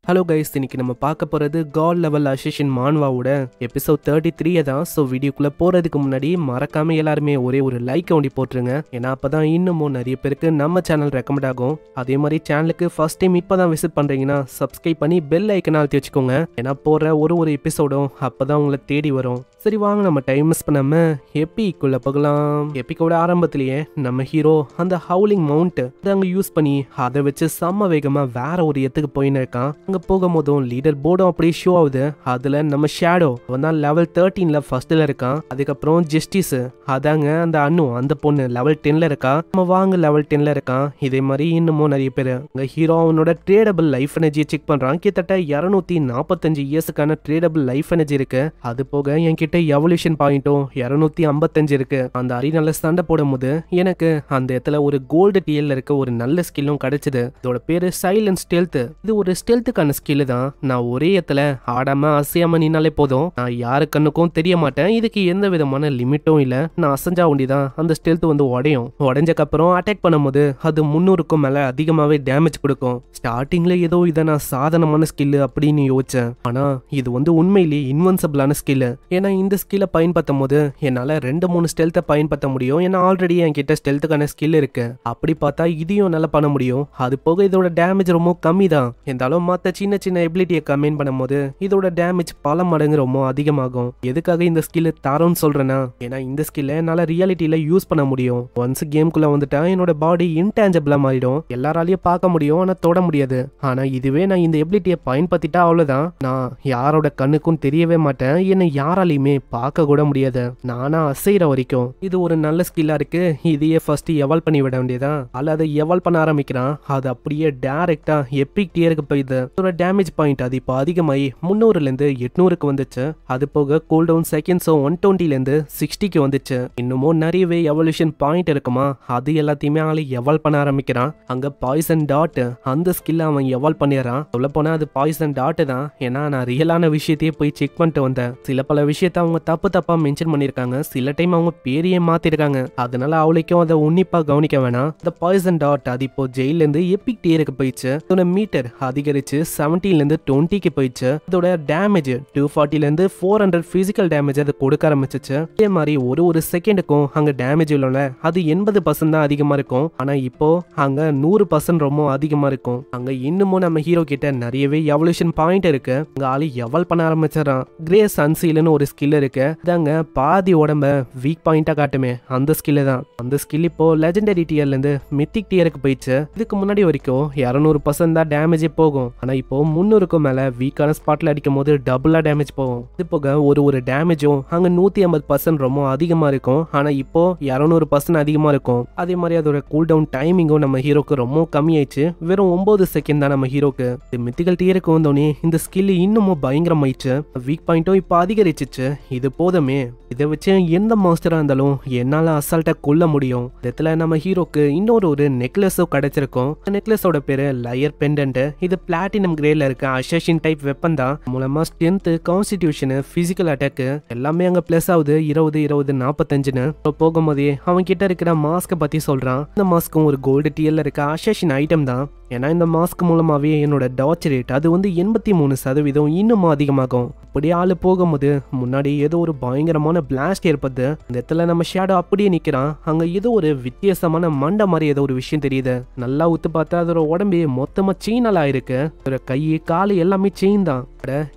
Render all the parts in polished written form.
Hello guys, இன்னைக்கு நம்ம பார்க்க போகிறது காட் லெவல் அசோசியேஷன் மான்வாவோட எபிசோட் 33 தான். ஸோ வீடியோக்குள்ளே போகிறதுக்கு முன்னாடி மறக்காமல் எல்லாருமே ஒரே ஒரு லைக் ஒண்டி போட்டுருங்க. ஏன்னா அப்போ தான் இன்னமும் நிறைய பேருக்கு நம்ம சேனல் ரெக்கமெண்ட் ஆகும். அதே மாதிரி சேனலுக்கு ஃபர்ஸ்ட் டைம் இப்போ தான் விசிட் பண்ணுறீங்கன்னா சப்ஸ்கிரைப் பண்ணி பெல் ஐக்கனை அழுத்தி வச்சுக்கோங்க. ஏன்னா போகிற ஒரு எபிசோடும் அப்போ தான் உங்களை தேடி வரும். சரி வாங்க, நம்ம டைம் மிஸ் பண்ணாம எப்பிக்குள்ள போகலாம். எப்பிக்கோட ஆரம்பத்திலேயே நம்ம ஹீரோ அந்த ஹவுலிங் மவுண்ட் அங்க யூஸ் பண்ணி அதை வச்சு செம்ம வேகமா வேற ஒரு இடத்துக்கு போயின்னு இருக்கான். அங்க போகும்போதும் லீடர் போர்டும் அப்படியே ஷோ ஆகுது. அதுல நம்ம ஷேடோ தான் லெவல் 13ல ஃபர்ஸ்ட்ல இருக்கான். அதுக்கப்புறம் ஜஸ்டிஸ் அதாங்க அந்த அண்ணு அந்த பொண்ணு லெவல் 10ல இருக்கா. நம்ம வாங்க லெவல் 10ல இருக்கான். இதே மாதிரி இன்னமும் நிறைய பேர் அங்க ஹீரோ அவனோட ட்ரேடபிள் லைஃப் எனர்ஜியை செக் பண்றான். கிட்டத்தட்ட 245 இயர்ஸுக்கான ட்ரேடபிள் லைஃப் எனர்ஜி இருக்கு. அது போக என்கிட்ட எவல்யூஷன் பாயிண்ட்டும் 255 இருக்கு. அந்த அரினால சண்டை போடும் போது எனக்கு அந்த இடத்துல ஒரு கோல்டு டிஎல் இருக்க ஒரு நல்ல ஸ்கில்லும் கிடைச்சது. இதோட பேரு சைலன்ஸ் ஸ்டெல்த். இது ஒரு ஸ்டெல்த்துக்கான ஸ்கில் தான். நான் ஒரே இடத்துல ஆடாம அசையாம நின்னாலே போதும். நான் யாரு கண்ணுக்கும் தெரிய மாட்டேன். இதுக்கு எந்த விதமான லிமிட்டும் இல்ல. நான் அசைஞ்சா ஒண்டிதான் அந்த ஸ்டெல்த் உடையும். உடஞ்சக்கு அப்புறம் அட்டாக் பண்ணும்போது அது 300க்கும் மேல அதிகமாவே டேமேஜ் கொடுக்கும். ஸ்டார்டிங்ல ஏதோ இதை நான் சாதனமான ஸ்கில் அப்படின்னு யோசிச்சேன். ஆனா இது உண்மையிலேயே இன்வென்சிபிளான ஸ்கில். ஏன்னா இந்த ஸ்கில்லை பயன்படுத்தும் போது என்னால 2-3 ஸ்டெல்த்தை பயன்படுத்த முடியும். ஏன்னா ஆல்ரெடி என்கிட்ட ஸ்டெல்த்துக்கான ஸ்கில் இருக்கு. அப்படி பார்த்தா இதையும் நல்லா பண்ண முடியும். அது போக இதோட டேமேஜ் ரொம்ப கம்மி தான். இருந்தாலும் மற்ற சின்ன சின்ன எபிலிட்டியை கம்பைன் பண்ணும்போது இதோட டேமேஜ் பல மடங்கு ரொம்ப அதிகமாகும். எதுக்காக இந்த ஸ்கில் தரோன்னு சொல்றேன்னா, ஏன்னா இந்த ஸ்கில்லை என்னால ரியாலிட்டியில யூஸ் பண்ண முடியும். ஒன்ஸ் கேம்குள்ள வந்துட்டா என்னோட பாடி இன்டான்ஜிபிளா மாறிடும். எல்லாராலையும் பார்க்க முடியும், ஆனா தொட முடியாது. ஆனா இதுவே நான் இந்த எபிலிட்டியை பயன்படுத்திட்டா அவ்வளவுதான். நான் யாரோட கண்ணுக்கும் தெரியவே மாட்டேன். என்னை யாராலையுமே பார்க்க கூட முடியாது. நானா அசைற வரைக்கும் இது ஒரு நல்ல ஸ்கில்லா இருக்கு. இதையே ஃபர்ஸ்ட் எவால்வ் பண்ணி விட வேண்டியதா. அல்ல அதை எவால்வ் பண்ண ஆரம்பிக்கிறான். அது அப்படியே டைரக்டா எபிக் டியருக்கு போயிடுது. ஒரு டேமேஜ் பாயிண்ட் அது இப்போ அதிகமாகி 300ல இருந்து 800க்கு வந்துச்சு. அது போக கூல் டவுன் செகண்ட்ஸோ 120ல இருந்து 60க்கு வந்துச்சு. இன்னமும் நிறையவே எவல்யூஷன் பாயிண்ட் இருக்குமா, அது எல்லாத்தையுமே ஆளு எவால்வ் பண்ண ஆரம்பிக்கிறான். அங்க பாய்சன் டாட் அந்த ஸ்கில்ல அவன் எவால்வ் பண்ணிடுறான். சொல்ல போனா அது பாய்சன் டாட் தான். ஏன்னா நான் ரியலான விஷயத்தையே போய் செக் பண்ணிட்டு வந்தேன். சில பல விஷயத்த அவங்க தப்பா மென்ஷன் பண்ணிருக்காங்க. சில டைம் அவங்க பேரையே மாத்திருக்காங்க. அதனால அவளுக்கும் அதை உன்னிப்பா கவனிக்க வேணாம். இந்த பாய்சன் டாட் அது இப்போ ஜெயில இருந்து எபிக் டியருக்கு போயிடுச்சு. இதோட மீட்டர் அதிகரிச்சு 70ல இருந்து 20க்கு போயிடுச்சு. இதோட டேமேஜ் 240ல இருந்து 400 பிசிக்கல் டேமேஜ் அது கொடுக்க ஆரம்பிச்சிச்சு. இதே மாதிரி ஒரு செகண்டுக்கும் அங்க டேமேஜ் இல்லைல அது 80% தான் அதிகமா இருக்கும். ஆனா இப்போ அங்க 100% ரொம்ப அதிகமா இருக்கும். அங்க இன்னமும் நம்ம ஹீரோ கிட்ட நிறையவே எவல்யூஷன் பாயிண்ட் இருக்கு. அங்க ஆளு எவால்வ் பண்ண ஆரம்பிச்சிடறான். கிரே சன்சீல்னு ஒரு ஸ்கில் இருக்கு. இதாங்க பாதி உடம்ப வீக் பாயிண்டா காட்டுமே அந்த ஸ்கில் தான். அந்த ஸ்கில் இப்போ லெஜெண்டரி டியர்ல இருந்து மித்திக் டியருக்கு போயிடுச்சு. இதுக்கு முன்னாடி வரைக்கும் 200% தான் டேமேஜே போகும். ஆனா இப்போ 300க்கும் மேல வீக்கான ஸ்பாட்ல அடிக்கும் போது டபுளா டேமேஜ் போகும். இது போக ஒரு டேமேஜும் அங்க 150% ரொம்ப அதிகமா இருக்கும். ஆனா இப்போ 200% அதிகமா இருக்கும். அதே மாதிரி அதோட கூல் டவுன் டைமிங்கும் நம்ம ஹீரோக்கு ரொம்ப கம்மியாயிடுச்சு. வெறும் 9 செகண்ட் தான் நம்ம ஹீரோக்கு. மித்திகல் டியருக்கு வந்தோடனே இந்த ஸ்கில் இன்னமும் பயங்கரமாயிடுச்சு. வீக் பாயிண்ட்டும் இப்போ அதிகரிச்சிச்சு. இது போதுமே, இதை வச்சு எந்த மாஸ்டரா இருந்தாலும் என்னால அசால்ட்டா கொல்ல முடியும். இதுல நம்ம ஹீரோக்கு இன்னொரு நெக்லஸும் கிடைச்சிருக்கும். நெக்லஸோட பேரு லயர் பெண்டன்ட். இது பிளாட்டினம் கிரேட்ல இருக்க அசோசியேஷன் டைப் வெப்பன் தான். மூலமா ஸ்ட்ரென்த், கான்ஸ்டிடியூஷன், பிசிக்கல் அட்டாக் எல்லாமே அங்க பிளஸ் ஆகுது. 20 20 45ன்னு போகும்போதே அவன் கிட்ட இருக்கிற மாஸ்க பத்தி சொல்றான். இந்த மாஸ்க்கும் ஒரு கோல்டு டிஎல்ல இருக்க அசோசியேஷன் ஐட்டம் தான். ஏன்னா இந்த மாஸ்க் மூலமாவே என்னோட டாச் ரேட் அது 83% இன்னும் அதிகமாகும். அப்படியே ஆளு போகும்போது முன்னாடி ஏதோ ஒரு பயங்கரமான பிளாஸ்ட் ஏற்படுது. இந்த இடத்துல நம்ம ஷேடோ அப்படியே நிக்கிறான். அங்க ஏதோ ஒரு வித்தியாசமான மண்டை மாதிரி ஏதோ ஒரு விஷயம் தெரியுது. நல்லா உத்து பார்த்தா அதோட உடம்பே மொத்தமா செயினால ஆயிருக்கு. அதோட கை காலு எல்லாமே செயின் தான்.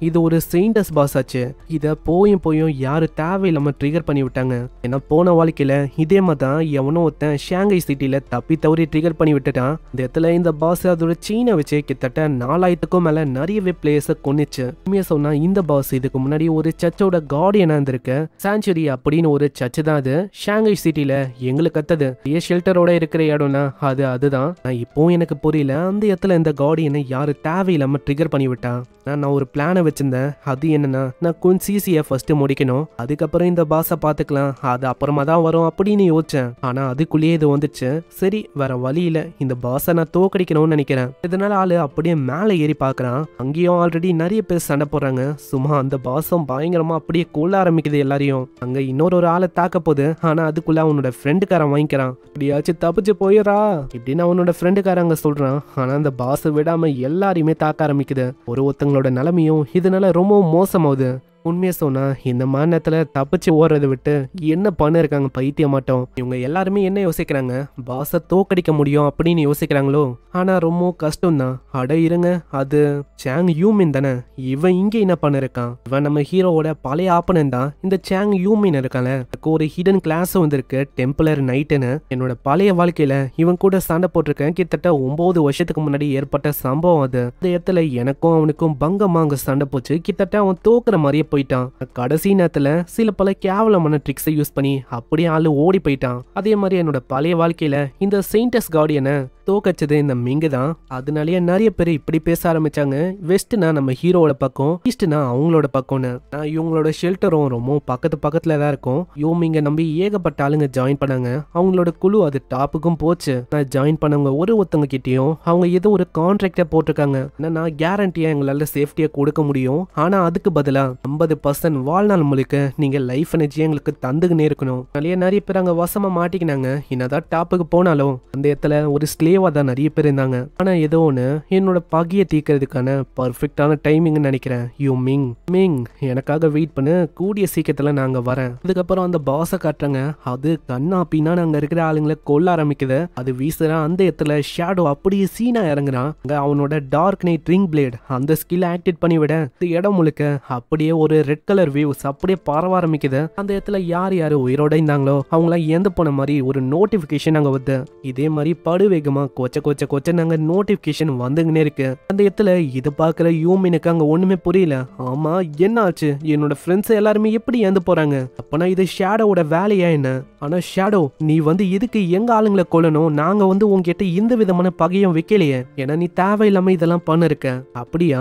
இது ஒரு செயின்டஸ் பாஸ் ஆச்சு. இத போயும் யாரு தேவையில்லாம ட்ரிகர் பண்ணி விட்டாங்க. ஏன்னா போன வாழ்க்கையில இதே மாதிரி தான் எவனோ ஒருத்தன் ஷாங்கை சிட்டில தப்பி தவறி ட்ரிகர் பண்ணி விட்டுட்டான். இந்த இடத்துல இந்த பாஸ் அதோட செயினை வச்சு கிட்டத்தட்ட 4000க்கும் மேல நிறையவே பிளேயர்ஸை கொன்னுச்சு. உண்மையா சொன்னா இந்த பாஸ் இதுக்கு முன்னாடி ஒரு சர்ச்சோட கார்டியனா இருந்திருக்கு. சாங்சுரி அப்படின்னு ஒரு சர்ச் தான் அது. ஷாங்கை சிட்டில எங்களுக்கு கத்தது ஷெல்டரோட இருக்கிற இடம்னா அதுதான். இப்போ எனக்கு புரியல அந்த இடத்துல இந்த கார்டியனை யாரு தேவையில்லாம ட்ரிகர் பண்ணி விட்டா. நான் ஒரு பிளானை வச்சிருந்தேன். அது என்னன்னா, நான் கொஞ்சம் சிசியை ஃபர்ஸ்ட் முடிக்கணும். அதுக்கப்புறம் இந்த பாஸை பார்த்துக்கலாம், அது அப்புறமா தான் வரும் அப்படின்னு யோசிச்சேன். ஆனா அதுக்குள்ளேயே இது வந்துச்சு. சரி வேற வழி இல்லை, இந்த பாஸை நான் தோக்கடிக்கணும்னு இருக்கும்னு நினைக்கிறேன். இதனால ஆளு அப்படியே மேல ஏறி பாக்குறான். அங்கேயும் ஆல்ரெடி நிறைய பேர் சண்டை போடுறாங்க. சும்மா அந்த பாசம் பயங்கரமா அப்படியே கொல்ல ஆரம்பிக்குது எல்லாரையும். அங்க இன்னொரு ஆளை தாக்க போகுது. ஆனா அதுக்குள்ள அவனோட ஃப்ரெண்டுக்காரன் வாங்கிக்கிறான். இப்படியாச்சும் தப்பிச்சு போயிடா இப்படின்னு அவனோட ஃப்ரெண்டுக்காரன் அங்க சொல்றான். ஆனா அந்த பாஸ் விடாம எல்லாரையுமே தாக்க ஆரம்பிக்குது. ஒருத்தங்களோட நிலைமையும் இதனால ரொம்ப மோசமாகுது. உண்மையை சொன்னா இந்த மாதிரி நேரத்துல தப்பிச்சு ஓடுறதை விட்டு என்ன பண்ணிருக்காங்க பைத்தியம் மாட்டோம். இவங்க எல்லாருமே என்ன யோசிக்கிறாங்க, பாஸை தோக்கடிக்க முடியும் அப்படின்னு யோசிக்கிறாங்களோ. ஆனா ரொம்ப கஷ்டம் தான். அட இருங்க, அது சாங் யூமின் தானே. இவன் இங்க என்ன பண்ணிருக்கான்? இவன் நம்ம ஹீரோவோட பழைய ஆப்பனன் தான். இந்த சாங் யூமின் இருக்கான்ல, ஒரு ஹிடன் கிளாஸ் வந்திருக்கு, டெம்பிளர் நைட்டுன்னு. என்னோட பழைய வாழ்க்கையில இவன் கூட சண்டை போட்டிருக்கேன். கிட்டத்தட்ட 9 வருஷத்துக்கு முன்னாடி ஏற்பட்ட சம்பவம் அது. அந்த இடத்துல எனக்கும் அவனுக்கும் பங்கமா அங்க சண்டை போச்சு. கிட்டத்தட்ட அவன் தோக்குற மாதிரியே போயிட்டான். கடைசி நேரத்துல சில பல கேவலமான ட்ரிக்ஸை யூஸ் பண்ணி அப்படியே ஆளு ஓடி போயிட்டான். அதே மாதிரி என்னோட பழைய வாழ்க்கையில இந்த செயின்டஸ் கார்டியனை தோக்கச்சது இந்த மிங்கு தான். அதனாலேயே நிறைய பேர் இப்படி பேச ஆரம்பிச்சாங்க. வெஸ்ட்னா நம்ம ஹீரோவோட பக்கம், ஈஸ்ட்னா அவங்களோட பக்கம்னு. நான் இவங்களோட ஷெல்டரும் ரொம்ப பக்கத்துல தான் இருக்கும். இவங்க நம்பி ஏகப்பட்ட ஆளுங்க ஜாயின் பண்ணாங்க. அவங்களோட குழு அது டாப்புக்கும் போச்சு. நான் ஜாயின் பண்ணவங்க ஒருத்தவங்க கிட்டயும் அவங்க ஏதோ ஒரு கான்ட்ராக்டை போட்டிருக்காங்க. நான் கேரண்டியா எங்களால சேஃப்டியா கொடுக்க முடியும். ஆனா அதுக்கு பதிலா 50% வாழ்நாள் முழுக்க நீங்க லைஃப் எனர்ஜி எங்களுக்கு தந்துக்கினே இருக்கணும். நிறைய பேர் அங்க வசமா மாட்டிக்கினாங்க. என்னதான் டாப்புக்கு போனாலும் அந்த இடத்துல ஒரு ஸ்லேவா தான் நிறைய பேர் இருந்தாங்க. ஆனா ஏதோ ஒண்ணு என்னோட பகையை தீக்கிறதுக்கான பர்ஃபெக்டான டைமிங் நினைக்கிறேன். யூ மிங் எனக்காக வெயிட் பண்ணு, கூடிய சீக்கிரத்துல நாங்க வரேன். அதுக்கப்புறம் அந்த பாஸை காட்டுறாங்க. அது கண்ணா பின்னா அங்க இருக்கிற ஆளுங்களை கொல்ல ஆரம்பிக்குது. அது வீசுற அந்த இடத்துல ஷேடோ அப்படியே சீனா இறங்குறான். அவனோட டார்க் நைட் ரிங் பிளேட் அந்த ஸ்கில் ஆக்டிவேட் பண்ணி விட இடம் முழுக்க அப்படியே ஒரு ரெட் கலர் வேவ்ஸ் அப்படியே பரவ ஆரம்பிக்குது. அந்த இடத்துல யார் உயிரோட இருந்தாங்களோ அவங்களாம் இறந்து போன மாதிரி ஒரு நோட்டிபிகேஷன் அங்க வருது. இதே மாதிரி படுவேகமா கொச்ச நாங்க நோட்டிபிகேஷன் வந்துங்கன்னே இருக்கு. அந்த இடத்துல இது பாக்குற யூமினுக்கு அங்க ஒண்ணுமே புரியல. ஆமா என்ன ஆச்சு, என்னோட ஃப்ரெண்ட்ஸ் எல்லாருமே எப்படி இறந்து போறாங்க, அப்பனா இது ஷேடோவோட வேலையா என்ன? ஆனா ஷேடோ நீ எதுக்கு எங்க ஆளுங்களை கொல்லணும்? நாங்க உங்ககிட்ட இந்த விதமான பகையும் வைக்கலையே. ஏன்னா நீ தேவையில்லாம இதெல்லாம் பண்ணிருக்க. அப்படியா?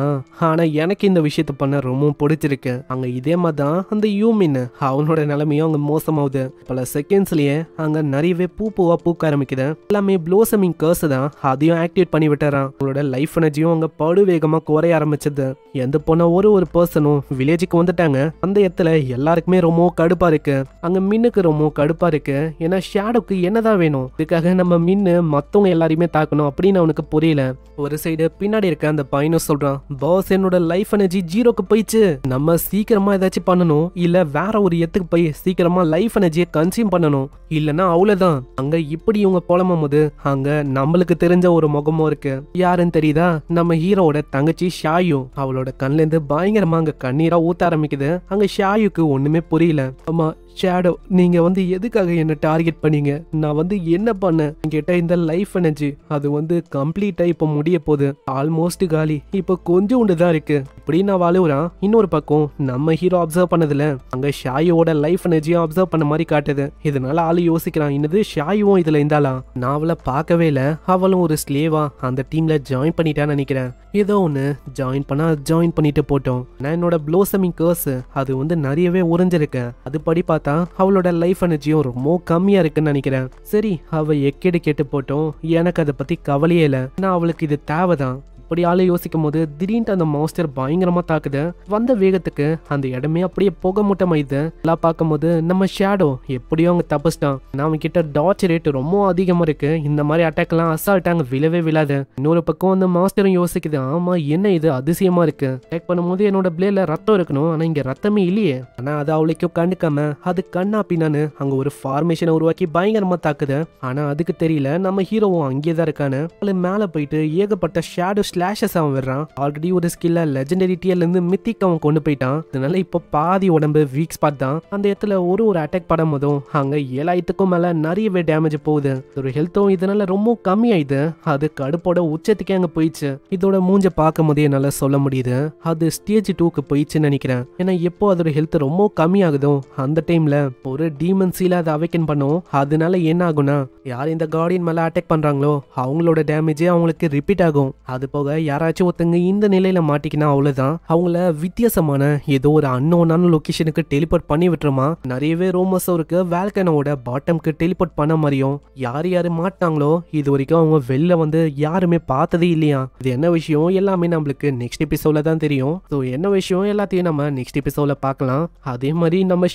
ஆனா எனக்கு இந்த விஷயத்த பண்ண ரொம்ப பிடிச்சிருக்கு. அங்க இதே மாதிரிதான் அந்த யூமின் அவனோட நிலைமையும் அங்க மோசமாகுது. பல செகண்ட்ஸ்லயே அங்க நிறையவே பூவா பூக்க ஆரம்பிக்குது. எல்லாமே ப்ளோசமிங் கர்ஸ் தான். அதையும் ஆக்டிவேட் பண்ணி விட்டுறான். அவங்களோட லைஃப் எனர்ஜியும் அங்க படு வேகமா குறைய ஆரம்பிச்சது. எந்த போன ஒரு பர்சனும் வில்லேஜுக்கு வந்துட்டாங்க. அந்த இடத்துல எல்லாருக்குமே ரொம்ப கடுப்பா இருக்கு. அங்க மின்னுக்கு ரொம்ப கடுப்பா இருக்கு. ஏன்னா ஷேடோக்கு என்னதான் வேணும்? இதுக்காக நம்ம மின்னு மத்தவங்க எல்லாரையுமே தாக்கணும் அப்படின்னு அவனுக்கு புரியல. ஒரு சைடு பின்னாடி இருக்க அந்த பையனும் சொல்றான், பாஸ் என்னோட லைஃப் எனர்ஜி 0க்கு போயிடுச்சு. நம்ம சீக்கிரமா ஏதாச்சும் பண்ணணும். இல்ல வேற ஒரு இடத்துக்கு போய் சீக்கிரமா லைஃப் எனர்ஜியை கன்சியூம் பண்ணணும். இல்லன்னா அவ்வளவுதான். அங்க இப்படி இவங்க புலம்பும் போது அங்க நம்மளுக்கு தெரிஞ்ச ஒரு முகமும் இருக்கு. யாருன்னு தெரியுதா? நம்ம ஹீரோட தங்கச்சி ஷாயு. அவளோட கண்ல இருந்து பயங்கரமா அங்க கண்ணீரா ஊத்த ஆரம்பிக்குது. அங்க ஷாயுக்கு ஒண்ணுமே புரியல. ஆமா ஷேடோ நீங்க எதுக்காக என்ன டார்கெட் பண்ணீங்க? நான் என்ன பண்ணேன்? கேட்ட இந்த லைஃப் எனர்ஜி அது கம்ப்ளீட்டா இப்ப முடிய போகுது. ஆல்மோஸ்ட் காலி. இப்ப கொஞ்சம் தான் இருக்கு. இப்படி நான் வாழுறான். இன்னொரு பக்கம் நம்ம ஹீரோ அப்சர்வ் பண்ணதுல அங்க ஷாயோட லைஃப் எனர்ஜியும் அப்சர்வ் பண்ண மாதிரி காட்டுது. இதனால ஆளு யோசிக்கிறான், என்னது ஷாயுவும் இதுல இருந்தாலாம்? நான் அவளை பார்க்கவே இல்ல. அவளும் ஒரு ஸ்லேவா அந்த டீம்ல ஜாயின் பண்ணிட்டான்னு நினைக்கிறேன். ஏதோ ஒண்ணு ஜாயின் பண்ணிட்டு போட்டோம். நான் என்னோட ப்ளோசமிங் கர்ஸ் அது நிறையவே உறைஞ்சிருக்கு. அது படி பார்த்தா அவளோட லைஃப் எனர்ஜியும் ரொம்ப கம்மியா இருக்குன்னு நினைக்கிறேன். சரி அவ எக்கேடு கேட்டு போட்டோம். எனக்கு அதை பத்தி கவலையே இல்லை. நான் அவளுக்கு இது தேவைதான். இப்படி ஆளு யோசிக்கும் போது திடீர்னு அந்த மாஸ்டர் பயங்கரமா தாக்குது. வந்த வேகத்துக்கு அந்த இடமே அப்படியே புகை மூட்டமாயிடுது. எல்லாம் பார்க்கும் போது நம்ம ஷேடோ எப்படியோ அவங்க தப்பிச்சிட்டான். அவன் கிட்ட டாச் ரேட் ரொம்ப அதிகமா இருக்கு. இந்த மாதிரி அட்டாக் எல்லாம் அசால்ட்டாங்க விழவே விழாது. இன்னொரு பக்கம் அந்த மாஸ்டரும் யோசிக்குது, ஆமா என்ன இது அதிசயமா இருக்கு. அட்டாக் பண்ணும்போது என்னோட பிளேட்ல ரத்தம் இருக்கணும். ஆனா இங்க ரத்தமே இல்லையே. ஆனா அது அவளுக்கும் கண்டுக்காம அது கண்ணா பின்னான்னு அங்க ஒரு ஃபார்மேஷனை உருவாக்கி பயங்கரமா தாக்குது. ஆனா அதுக்கு தெரியல நம்ம ஹீரோவும் அங்கேதான் இருக்கானு. அவளு மேல போயிட்டு ஏகப்பட்ட ஷேடோ ஸ்லாஷஸ் அவன் வர்றான். ஆல்ரெடி ஒரு ஸ்கில்ல லெஜெண்டரி டியர்ல இருந்து மித்திக் அவன் கொண்டு போயிட்டான். அதனால இப்போ பாதி உடம்பு வீக் ஸ்பாட் தான். அந்த இடத்துல ஒரு அட்டாக் படும் போதும் அங்க 7000க்கும் மேல நிறையவே டேமேஜ் போகுது. ஒரு ஹெல்த்தும் இதனால ரொம்ப கம்மியாயிது. அது கடுப்போட உச்சத்துக்கே அங்க போயிடுச்சு. இதோட மூஞ்ச பார்க்கும் போதே என்னால சொல்ல முடியுது அது ஸ்டேஜ் 2க்கு போயிடுச்சுன்னு நினைக்கிறேன். ஏன்னா எப்போ அதோட ஹெல்த் ரொம்ப கம்மியாகுதோ அந்த டைம்ல ஒரு டீமன் சீல அதை அவைக்கன் பண்ணும். அதனால என்ன ஆகும்னா யார் இந்த கார்டியன் மேல அட்டாக் பண்றாங்களோ அவங்களோட டேமேஜ் அவங்களுக்கு ரிப்பீட் ஆகும். அது போக போக யாராச்சும் ஒருத்தங்க இந்த நிலையில மாட்டிக்கினா அவ்வளவுதான், அவங்கள வித்தியாசமான ஏதோ ஒரு அன்னோனான லொகேஷனுக்கு டெலிபோர்ட் பண்ணி விட்டுருமா. நிறையவே ரூமர்ஸும் இருக்கு வால்கனோட பாட்டம்க்கு டெலிபோர்ட் பண்ண மாதிரியும். யார் யாரு மாட்டாங்களோ இது வரைக்கும் அவங்க வெளில வந்து யாருமே பார்த்ததே இல்லையா. இது என்ன விஷயம் எல்லாமே நம்மளுக்கு நெக்ஸ்ட் எபிசோட்ல தான் தெரியும். ஸோ என்ன விஷயம் எல்லாத்தையும் நம்ம நெக்ஸ்ட் எபிசோட்ல பார்க்கலாம். அதே மாதிரி நம்ம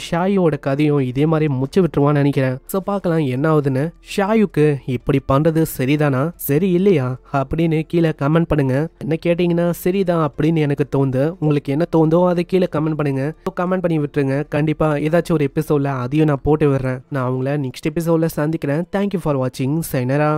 ஷாயோட கதையும் இதே மாதிரி முச்சு விட்டுருவான்னு நினைக்கிறேன். ஸோ பார்க்கலாம் என்ன ஆகுதுன்னு. ஷாயுக்கு இப்படி பண்றது சரிதானா சரி இல்லையா அப்படின்னு கீழே கமெண்ட் பண்ணுங்க. என்ன கேட்டீங்கன்னா சரிதான் அப்படின்னு எனக்கு தோணுது. உங்களுக்கு என்ன தோணுதோ அதை கீழே கமெண்ட் பண்ணுங்க. கமெண்ட் பண்ணி விட்டுருங்க. கண்டிப்பா ஏதாச்சும் ஒரு எபிசோட்ல அதையும் நான் போட்டு விடுறேன். நான் அவங்கள நெக்ஸ்ட் எபிசோட்ல சந்திக்கிறேன். தேங்க்யூ ஃபார் வாட்சிங். சைனரா.